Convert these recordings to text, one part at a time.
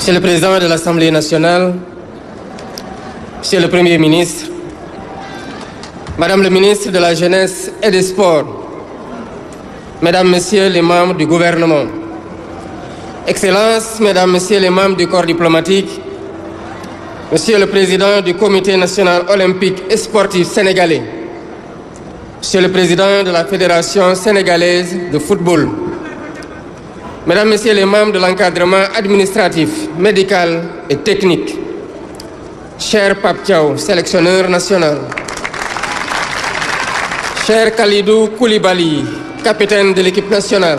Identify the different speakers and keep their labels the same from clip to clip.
Speaker 1: Monsieur le Président de l'Assemblée nationale, Monsieur le Premier ministre, Madame le ministre de la Jeunesse et des Sports, Mesdames, Messieurs les membres du gouvernement, Excellences, Mesdames, Messieurs les membres du corps diplomatique, Monsieur le Président du Comité national olympique et sportif sénégalais, Monsieur le Président de la Fédération sénégalaise de football, Mesdames, Messieurs les membres de l'encadrement administratif, médical et technique, cher Pape Thiaw, sélectionneur national, cher Khalidou Koulibaly, capitaine de l'équipe nationale,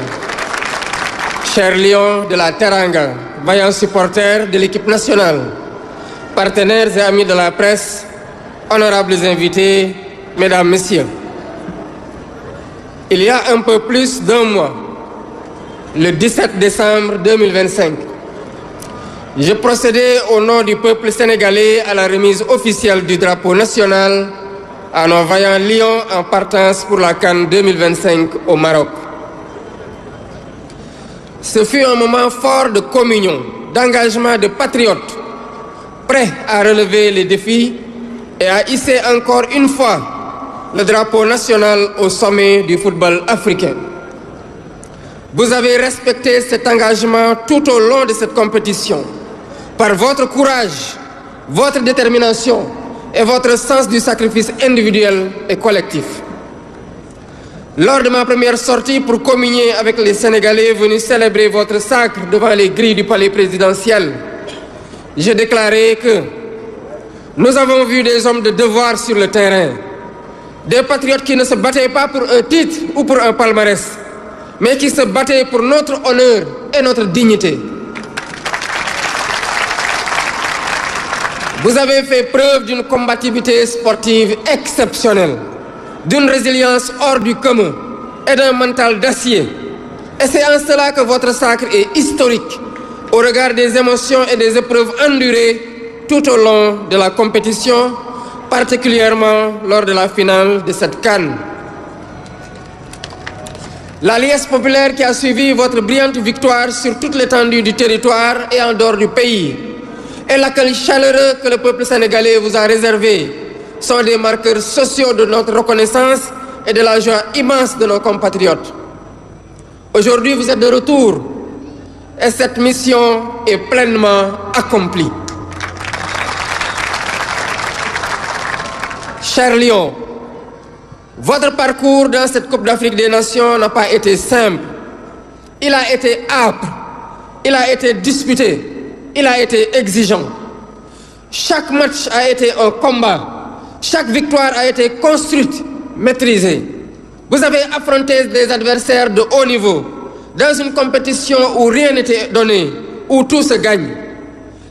Speaker 1: cher Lion de la Teranga, vaillant supporter de l'équipe nationale, partenaires et amis de la presse, honorables invités, Mesdames, Messieurs. Il y a un peu plus d'un mois, le 17 décembre 2025, je procédais au nom du peuple sénégalais à la remise officielle du drapeau national à nos vaillants lions en partance pour la CAN 2025 au Maroc. Ce fut un moment fort de communion, d'engagement de patriotes, prêts à relever les défis et à hisser encore une fois le drapeau national au sommet du football africain. Vous avez respecté cet engagement tout au long de cette compétition par votre courage, votre détermination et votre sens du sacrifice individuel et collectif. Lors de ma première sortie pour communier avec les Sénégalais venus célébrer votre sacre devant les grilles du palais présidentiel, j'ai déclaré que nous avons vu des hommes de devoir sur le terrain, des patriotes qui ne se battaient pas pour un titre ou pour un palmarès, mais qui se battaient pour notre honneur et notre dignité. Vous avez fait preuve d'une combativité sportive exceptionnelle, d'une résilience hors du commun et d'un mental d'acier. Et c'est en cela que votre sacre est historique, au regard des émotions et des épreuves endurées tout au long de la compétition, particulièrement lors de la finale de cette CAN. La liesse populaire qui a suivi votre brillante victoire sur toute l'étendue du territoire et en dehors du pays, et l'accueil chaleureux que le peuple sénégalais vous a réservé sont des marqueurs sociaux de notre reconnaissance et de la joie immense de nos compatriotes. Aujourd'hui, vous êtes de retour et cette mission est pleinement accomplie. Chers Lions, votre parcours dans cette Coupe d'Afrique des Nations n'a pas été simple. Il a été âpre, il a été disputé, il a été exigeant. Chaque match a été un combat. Chaque victoire a été construite, maîtrisée. Vous avez affronté des adversaires de haut niveau dans une compétition où rien n'était donné, où tout se gagne.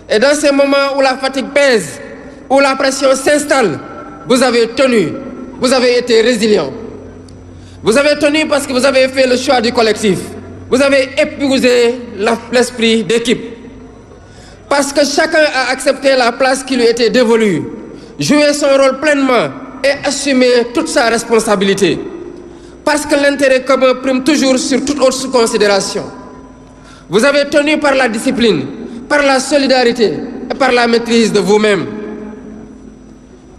Speaker 1: Et dans ces moments où la fatigue pèse, où la pression s'installe, vous avez tenu, vous avez été résilient. Vous avez tenu parce que vous avez fait le choix du collectif. Vous avez épousé l'esprit d'équipe. Parce que chacun a accepté la place qui lui était dévolue, joué son rôle pleinement et assumé toute sa responsabilité. Parce que l'intérêt commun prime toujours sur toute autre considération. Vous avez tenu par la discipline, par la solidarité et par la maîtrise de vous-même.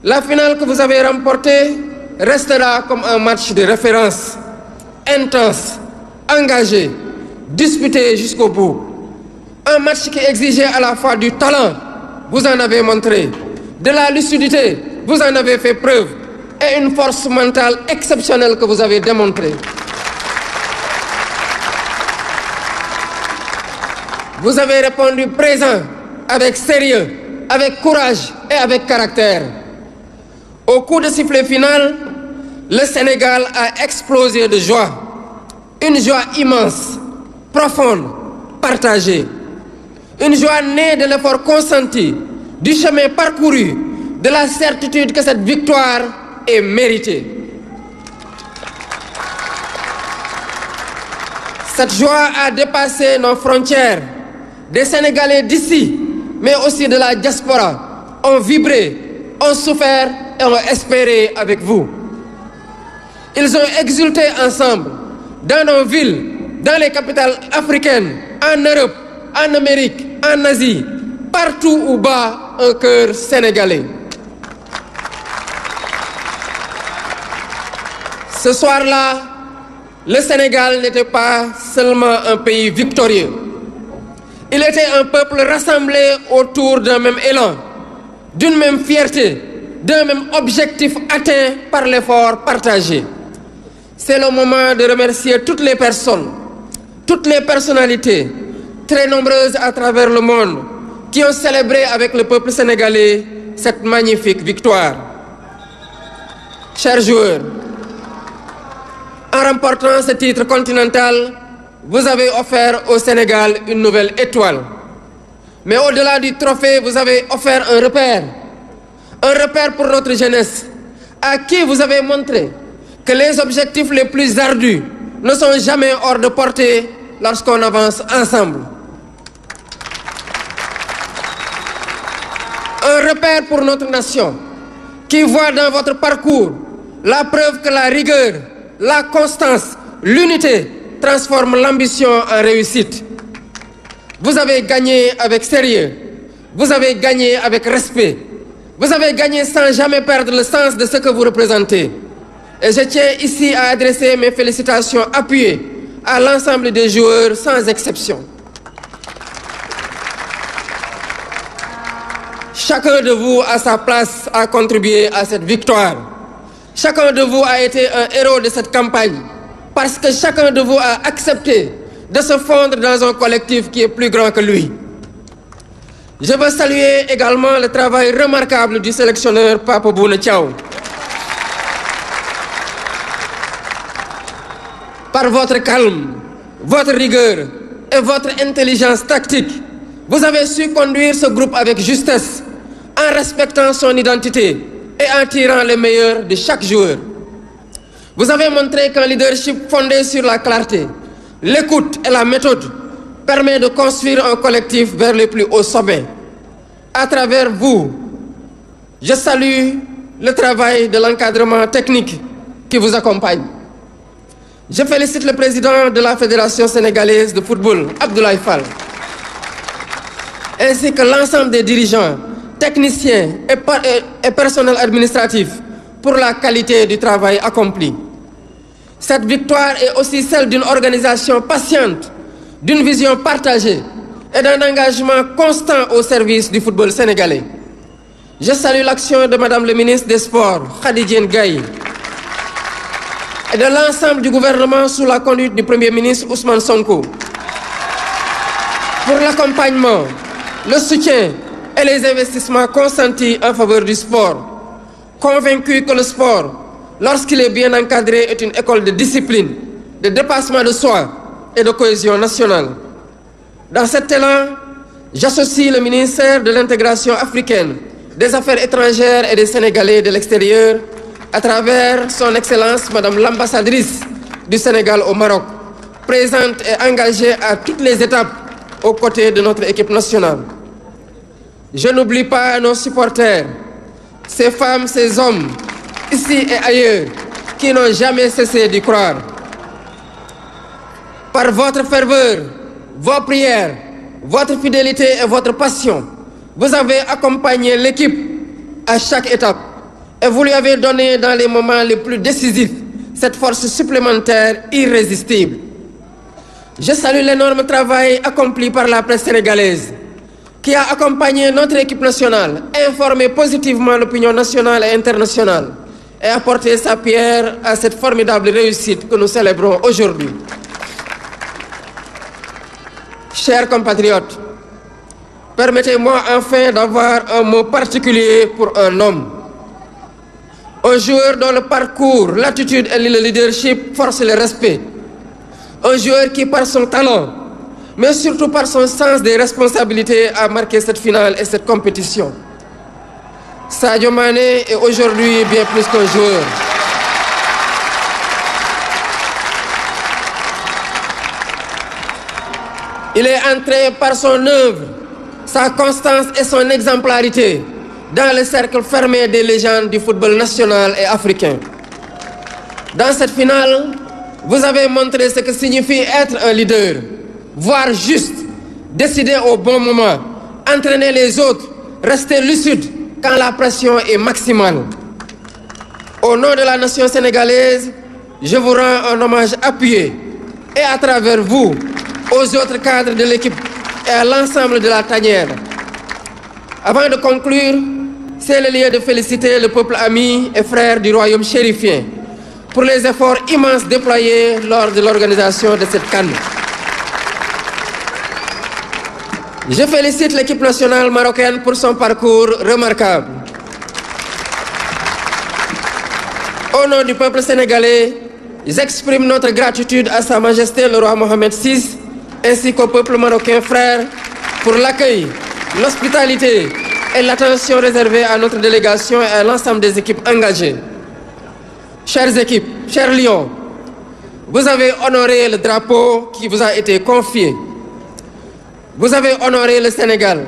Speaker 1: La finale que vous avez remportée restera comme un match de référence, intense, engagé, disputé jusqu'au bout. Un match qui exigeait à la fois du talent, vous en avez montré, de la lucidité, vous en avez fait preuve, et une force mentale exceptionnelle que vous avez démontrée. Vous avez répondu présent, avec sérieux, avec courage et avec caractère. Au coup de sifflet final, le Sénégal a explosé de joie. Une joie immense, profonde, partagée. Une joie née de l'effort consenti, du chemin parcouru, de la certitude que cette victoire est méritée. Cette joie a dépassé nos frontières. Des Sénégalais d'ici, mais aussi de la diaspora, ont vibré, ont souffert et ont espéré avec vous. Ils ont exulté ensemble, dans nos villes, dans les capitales africaines, en Europe, en Amérique, en Asie, partout où bat un cœur sénégalais. Ce soir-là, le Sénégal n'était pas seulement un pays victorieux. Il était un peuple rassemblé autour d'un même élan, d'une même fierté, d'un même objectif atteint par l'effort partagé. C'est le moment de remercier toutes les personnes, toutes les personnalités, très nombreuses à travers le monde, qui ont célébré avec le peuple sénégalais cette magnifique victoire. Chers joueurs, en remportant ce titre continental, vous avez offert au Sénégal une nouvelle étoile. Mais au-delà du trophée, vous avez offert un repère pour notre jeunesse, à qui vous avez montré que les objectifs les plus ardus ne sont jamais hors de portée lorsqu'on avance ensemble. Un repère pour notre nation, qui voit dans votre parcours la preuve que la rigueur, la constance, l'unité transforment l'ambition en réussite. Vous avez gagné avec sérieux, vous avez gagné avec respect, vous avez gagné sans jamais perdre le sens de ce que vous représentez. Et je tiens ici à adresser mes félicitations appuyées à l'ensemble des joueurs sans exception. Chacun de vous, à sa place, a contribué à cette victoire. Chacun de vous a été un héros de cette campagne, parce que chacun de vous a accepté de se fondre dans un collectif qui est plus grand que lui. Je veux saluer également le travail remarquable du sélectionneur Pape Bouna Thiaw. Par votre calme, votre rigueur et votre intelligence tactique, vous avez su conduire ce groupe avec justesse, en respectant son identité et en tirant le meilleur de chaque joueur. Vous avez montré qu'un leadership fondé sur la clarté, l'écoute et la méthode permet de construire un collectif vers les plus hauts sommets. À travers vous, je salue le travail de l'encadrement technique qui vous accompagne. Je félicite le président de la Fédération sénégalaise de football, Abdoulaye Fall, ainsi que l'ensemble des dirigeants, techniciens et personnel administratif pour la qualité du travail accompli. Cette victoire est aussi celle d'une organisation patiente, d'une vision partagée et d'un engagement constant au service du football sénégalais. Je salue l'action de Madame le ministre des Sports, Khady Diène Gaye, et de l'ensemble du gouvernement sous la conduite du Premier ministre Ousmane Sonko pour l'accompagnement, le soutien et les investissements consentis en faveur du sport, convaincus que le sport, lorsqu'il est bien encadré, est une école de discipline, de dépassement de soi et de cohésion nationale. Dans cet élan, j'associe le ministère de l'Intégration africaine, des Affaires étrangères et des Sénégalais de l'extérieur, à travers son Excellence Madame l'ambassadrice du Sénégal au Maroc, présente et engagée à toutes les étapes aux côtés de notre équipe nationale. Je n'oublie pas nos supporters, ces femmes, ces hommes, ici et ailleurs, qui n'ont jamais cessé d'y croire. Par votre ferveur, vos prières, votre fidélité et votre passion, vous avez accompagné l'équipe à chaque étape et vous lui avez donné dans les moments les plus décisifs cette force supplémentaire irrésistible. Je salue l'énorme travail accompli par la presse sénégalaise qui a accompagné notre équipe nationale, informé positivement l'opinion nationale et internationale et apporté sa pierre à cette formidable réussite que nous célébrons aujourd'hui. Chers compatriotes, permettez-moi enfin d'avoir un mot particulier pour un homme. Un joueur dont le parcours, l'attitude et le leadership forcent le respect. Un joueur qui, par son talent, mais surtout par son sens des responsabilités, a marqué cette finale et cette compétition. Sadio Mané est aujourd'hui bien plus qu'un joueur. Il est entré par son œuvre, sa constance et son exemplarité dans le cercle fermé des légendes du football national et africain. Dans cette finale, vous avez montré ce que signifie être un leader, voire juste, décider au bon moment, entraîner les autres, rester lucide quand la pression est maximale. Au nom de la nation sénégalaise, je vous rends un hommage appuyé et à travers vous, aux autres cadres de l'équipe et à l'ensemble de la tanière. Avant de conclure, c'est le lieu de féliciter le peuple ami et frère du royaume chérifien pour les efforts immenses déployés lors de l'organisation de cette CAN. Je félicite l'équipe nationale marocaine pour son parcours remarquable. Au nom du peuple sénégalais, j'exprime notre gratitude à Sa Majesté le roi Mohamed VI ainsi qu'au peuple marocain frère pour l'accueil, l'hospitalité et l'attention réservée à notre délégation et à l'ensemble des équipes engagées. Chères équipes, chers lions, vous avez honoré le drapeau qui vous a été confié. Vous avez honoré le Sénégal.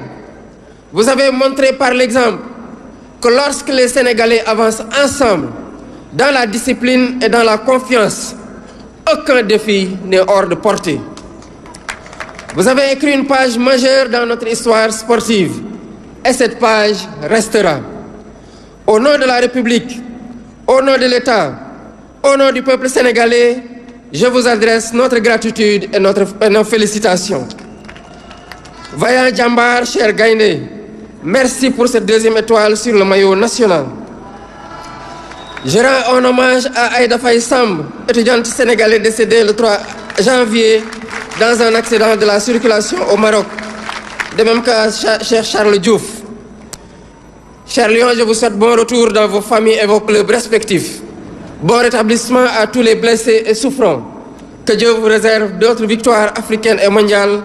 Speaker 1: Vous avez montré par l'exemple que lorsque les Sénégalais avancent ensemble, dans la discipline et dans la confiance, aucun défi n'est hors de portée. Vous avez écrit une page majeure dans notre histoire sportive et cette page restera. Au nom de la République, au nom de l'État, au nom du peuple sénégalais, je vous adresse notre gratitude et nos félicitations. Vaillant Djambar, cher Gaïndé, merci pour cette deuxième étoile sur le maillot national. Je rends un hommage à Aïda Faye Samb, étudiante sénégalaise décédée le 3 janvier dans un accident de la circulation au Maroc, de même qu'à cher Charles Diouf. Chers lions, je vous souhaite bon retour dans vos familles et vos clubs respectifs. Bon rétablissement à tous les blessés et souffrants. Que Dieu vous réserve d'autres victoires africaines et mondiales.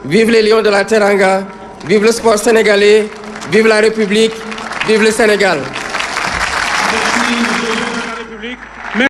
Speaker 1: Vive les lions de la Teranga, vive le sport sénégalais, vive la République, vive le Sénégal.